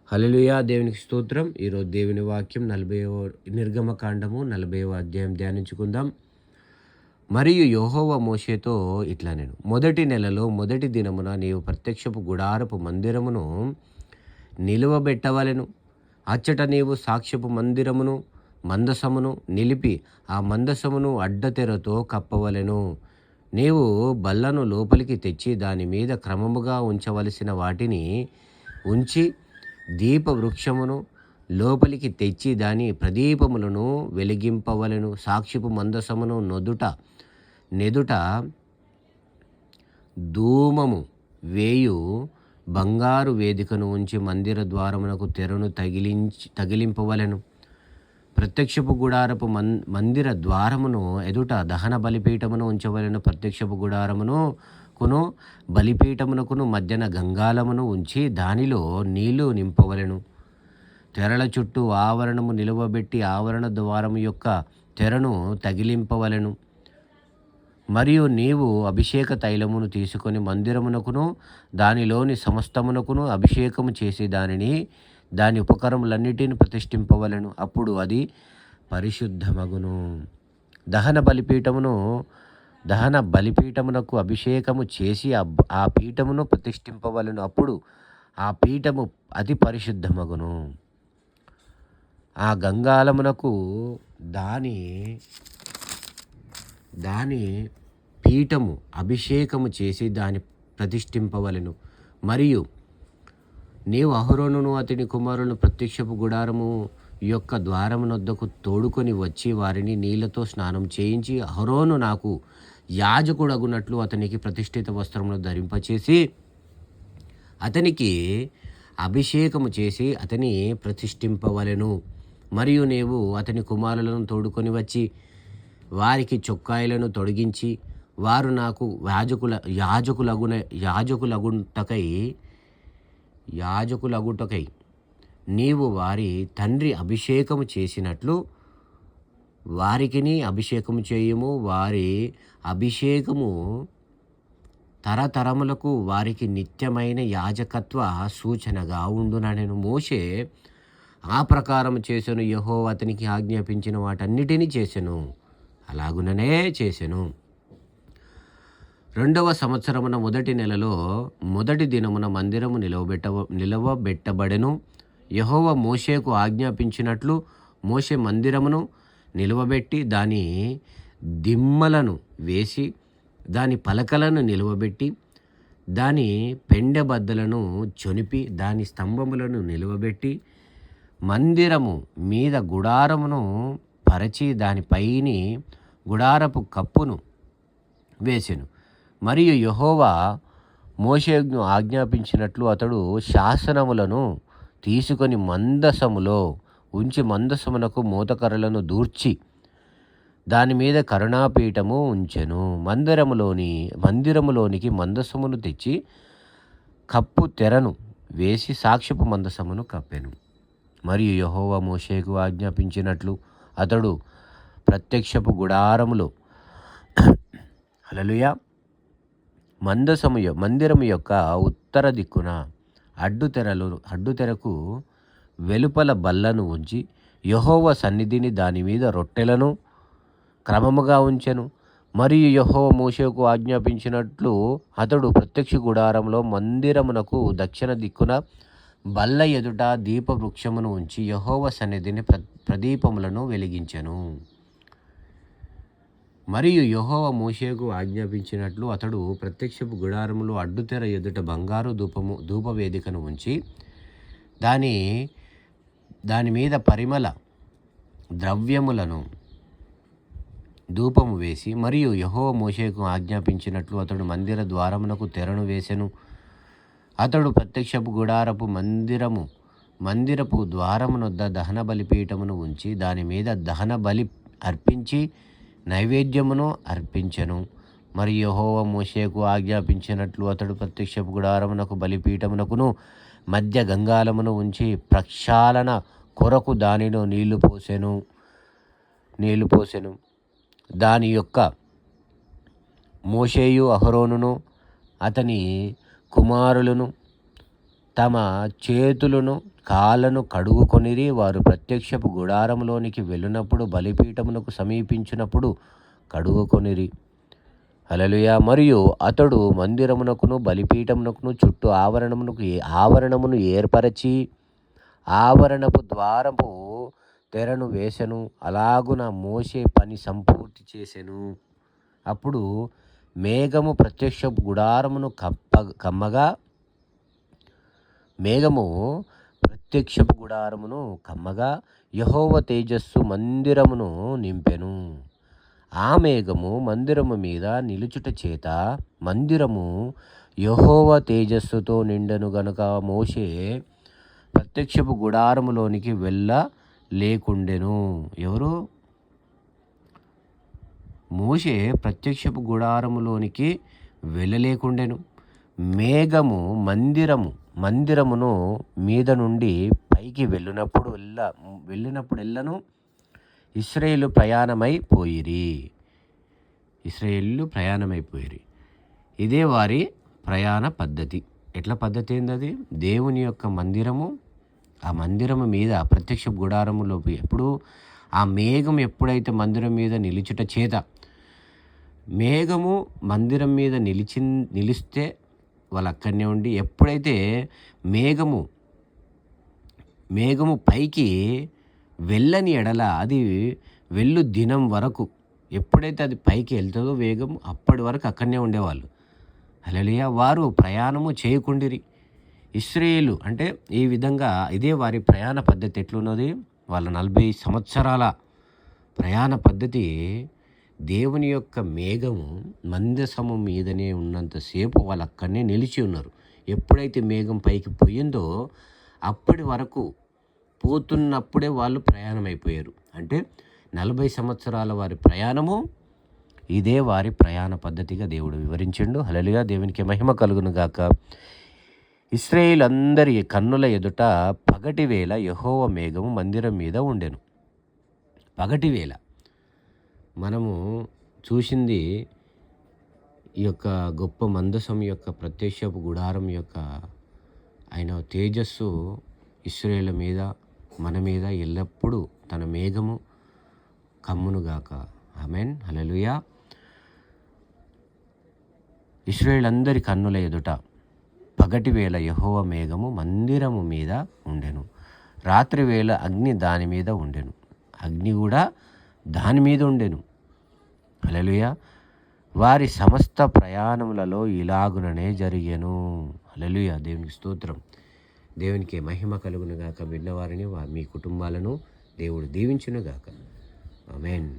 హల్లెలూయా! దేవునికి స్తోత్రం. ఈరోజు దేవుని వాక్యం నిర్గమకాండము 40వ అధ్యాయం ధ్యానించుకుందాం. మరియు యెహోవా మోషేతో ఇట్లా నేను మొదటి నెలలో మొదటి దినమున నీవు ప్రత్యక్షపు గుడారపు మందిరమును నిలువబెట్టవలెను. అచ్చట నీవు సాక్ష్యపు మందిరమును మందసమును నిలిపి ఆ మందసమును అడ్డతెరతో కప్పవలెను. నీవు బల్లను లోపలికి తెచ్చి దాని మీద క్రమముగా ఉంచవలసిన వాటిని ఉంచి దీపవృక్షమును లోపలికి తెచ్చి దాని ప్రదీపములను వెలిగింపవలెను. సాక్ష్యపు మందసమును నెదుట ధూమము వేయు బంగారు వేదికను ఉంచి మందిర ద్వారమునకు తెరను తగిలింపవలెను. ప్రత్యక్షపు గుడారపు మందిర ద్వారమును ఎదుట దహన బలిపీఠమును ఉంచవలెను. ప్రత్యక్షపు గుడారమును బలిపీఠమునకును మధ్యన గంగాలమును ఉంచి దానిలో నీళ్లు నింపవలెను. తెరల చుట్టూ ఆవరణము నిలువబెట్టి ఆవరణ ద్వారము యొక్క తెరను తగిలింపవలెను. మరియు నీవు అభిషేక తైలమును తీసుకొని మందిరమునకును దానిలోని సమస్తమునకును అభిషేకము చేసి దాని ఉపకరములన్నిటిని ప్రతిష్ఠింపవలెను. అప్పుడు అది పరిశుద్ధమగును. దహన బలిపీఠమునకు అభిషేకము చేసి ఆ పీఠమును ప్రతిష్ఠింపవలెను. అప్పుడు ఆ పీఠము అతి పరిశుద్ధమగును. ఆ గంగాలమునకు దాని పీఠము అభిషేకము చేసి దాని ప్రతిష్ఠింపవలెను. మరియు నీవు అహరోనును అతని కుమారులను ప్రత్యక్షపు గుడారము యొక్క ద్వారమునొద్దకు తోడుకొని వచ్చి వారిని నీళ్లతో స్నానం చేయించి అహరోను నాకు యాజకుడగునట్లు అతనికి ప్రతిష్ఠిత వస్త్రమును ధరింపచేసి అతనికి అభిషేకము చేసి అతని ప్రతిష్ఠింపవలెను. మరియు నీవు అతని కుమారులను తోడుకొని వచ్చి వారికి చొక్కాయలను తొడిగించి వారు నాకు యాజకులగుటకై నీవు వారి తండ్రి అభిషేకము చేసినట్లు వారికిని అభిషేకము చేయుము. వారి అభిషేకము తరతరములకు వారికి నిత్యమైన యాజకత్వ సూచనగా ఉండుననెను. మోషే ఆ ప్రకారం చేసెను. యెహోవా అతనికి ఆజ్ఞాపించిన వాటన్నిటినీ చేసెను. అలాగుననే చేసెను. 2వ సంవత్సరమున మొదటి నెలలో మొదటి దినమున మందిరము నిలవబెట్టబడెను. యెహోవా మోషేకు ఆజ్ఞాపించినట్లు మోషే మందిరమును నిలువబెట్టి దాని దిమ్మలను వేసి దాని పలకలను నిలువబెట్టి దాని పెండెబద్దలను చొనిపి దాని స్తంభములను నిలువబెట్టి మందిరము మీద గుడారమును పరచి దానిపైని గుడారపు కప్పును వేసెను. మరియు యెహోవా మోషేను ఆజ్ఞాపించినట్లు అతడు శాసనములను తీసుకొని మందసములో ఉంచి మందసమునకు మోతకర్రలను దూర్చి దాని మీద కరుణాపీఠము ఉంచెను. మందిరములోనికి మందసమును తెచ్చి కప్పు తెరను వేసి సాక్ష్యపు మందసమును కప్పెను. మరియు యెహోవా మోషేకు ఆజ్ఞాపించినట్లు అతడు ప్రత్యక్షపు గుడారములో హల్లెలూయా మందిరము యొక్క ఉత్తర దిక్కున అడ్డుతెరకు వెలుపల బల్లను ఉంచి యెహోవా సన్నిధిని దాని మీద రొట్టెలను క్రమముగా ఉంచెను. మరియు యెహోవా మోషేకు ఆజ్ఞాపించినట్లు అతడు ప్రత్యక్ష గుడారంలో మందిరమునకు దక్షిణ దిక్కున బల్ల ఎదుట దీపవృక్షమును ఉంచి యెహోవా సన్నిధిని ప్రదీపములను వెలిగించెను. మరియు యెహోవా మోషేకు ఆజ్ఞాపించినట్లు అతడు ప్రత్యక్షపు గుడారములో అడ్డుతెర ఎదుట బంగారు ధూపవేదికను ఉంచి దాని మీద పరిమళ ద్రవ్యములను ధూపము వేసి మరియు యెహోవా మోషేకు ఆజ్ఞాపించినట్లు అతడు మందిర ద్వారమునకు తెరను వేసెను. అతడు ప్రత్యక్షపు గుడారపు మందిరపు ద్వారమునొద్ద దహన బలిపీఠమును ఉంచి దాని మీద దహన బలి అర్పించి నైవేద్యమును అర్పించెను. మరియు యెహోవా మోషేకు ఆజ్ఞాపించినట్లు అతడు ప్రత్యక్షపు గుడారమునకు బలిపీఠమునకును మధ్య గంగాలమును ఉంచి ప్రక్షాళన కొరకు దానిలో నీళ్లు పోసెను. దాని యొక్క మోషేయు అహరోనును అతని కుమారులను తమ చేతులను కాళ్ళను కడుగుకొనిరి. వారు ప్రత్యక్షపు గుడారములోనికి వెళ్ళినప్పుడు బలిపీఠమునకు సమీపించినప్పుడు కడుగుకొనిరి. హల్లెలూయా. మరియు అతడు మందిరమునకును బలిపీఠమునకును చుట్టూ ఆవరణమును ఏర్పరచి ఆవరణపు ద్వారపు తెరను వేసెను. అలాగున మోషే పని సంపూర్తి చేసెను. అప్పుడు మేఘము ప్రత్యక్షపు గుడారమును కమ్మగా యెహోవా తేజస్సు మందిరమును నింపెను. ఆ మేఘము మందిరము మీద నిలుచుట చేత మందిరము యెహోవా తేజస్సుతో నిండెను గనుక మోషే ప్రత్యక్షపు గుడారములోనికి లేకుండెను. ఎవరు? మోషే ప్రత్యక్షపు గుడారములోనికి వెళ్ళలేకుండెను. మేఘము మందిరమును మీద నుండి పైకి వెళ్ళినప్పుడెల్లను ఇశ్రాయేలు ప్రయాణమైపోయిరి. ఇదే వారి ప్రయాణ పద్ధతి. ఎట్లా పద్ధతి ఏందది? దేవుని యొక్క మందిరము, ఆ మందిరము మీద ప్రత్యక్ష గుడారములోకి ఆ మేఘం ఎప్పుడైతే మందిరం మీద నిలుచుట చేత, మేఘము మందిరం మీద నిలిస్తే వాళ్ళు అక్కడనే ఉండి, ఎప్పుడైతే మేఘము పైకి వెళ్ళని ఎడల అది వెళ్ళు దినం వరకు, ఎప్పుడైతే అది పైకి వెళ్తుందో వేగం, అప్పటి వరకు అక్కడనే ఉండేవాళ్ళు. హల్లెలూయా. వారు ప్రయాణము చేయకుండిరి. ఇశ్రాయేలు అంటే ఈ విధంగా ఇదే వారి ప్రయాణ పద్ధతి. ఎట్లున్నది? వాళ్ళ 40 సంవత్సరాల ప్రయాణ పద్ధతి. దేవుని యొక్క మేఘము మందసము మీదనే ఉన్నంతసేపు వాళ్ళు అక్కడనే నిలిచి ఉన్నారు. ఎప్పుడైతే మేఘం పైకి పోయిందో అప్పటి వరకు పోతున్నప్పుడే వాళ్ళు ప్రయాణం అయిపోయారు. అంటే 40 సంవత్సరాల వారి ప్రయాణము. ఇదే వారి ప్రయాణ పద్ధతిగా దేవుడు వివరించిండు. హల్లెలూయా. దేవునికి మహిమ కలుగును గాక. ఇశ్రాయేలు అందరి కన్నుల ఎదుట పగటివేళ యెహోవా మేఘము మందిరం మీద ఉండెను. పగటివేళ మనము చూసింది ఈ యొక్క గొప్ప మందసం యొక్క ప్రత్యక్షపు గుడారం యొక్క ఆయన తేజస్సు ఇశ్రాయేలు మీద, మన మీద ఎల్లప్పుడూ తన మేఘము కమ్మునుగాక. ఆమేన్. హల్లెలూయా. ఇశ్రాయేలు అందరి కన్నుల ఎదుట పగటివేళ యెహోవా మేఘము మందిరము మీద ఉండెను. రాత్రివేళ అగ్ని దాని మీద ఉండెను. అగ్ని కూడా దాని మీద ఉండెను. హల్లెలూయా. వారి సమస్త ప్రయాణములలో ఇలాగుననే జరిగెను. హల్లెలూయా. దేవునికి స్తోత్రం. దేవునికి మహిమ కలుగును గాక. విన్నవారిని మీ కుటుంబాలను దేవుడు దీవించును గాక. ఆమేన్.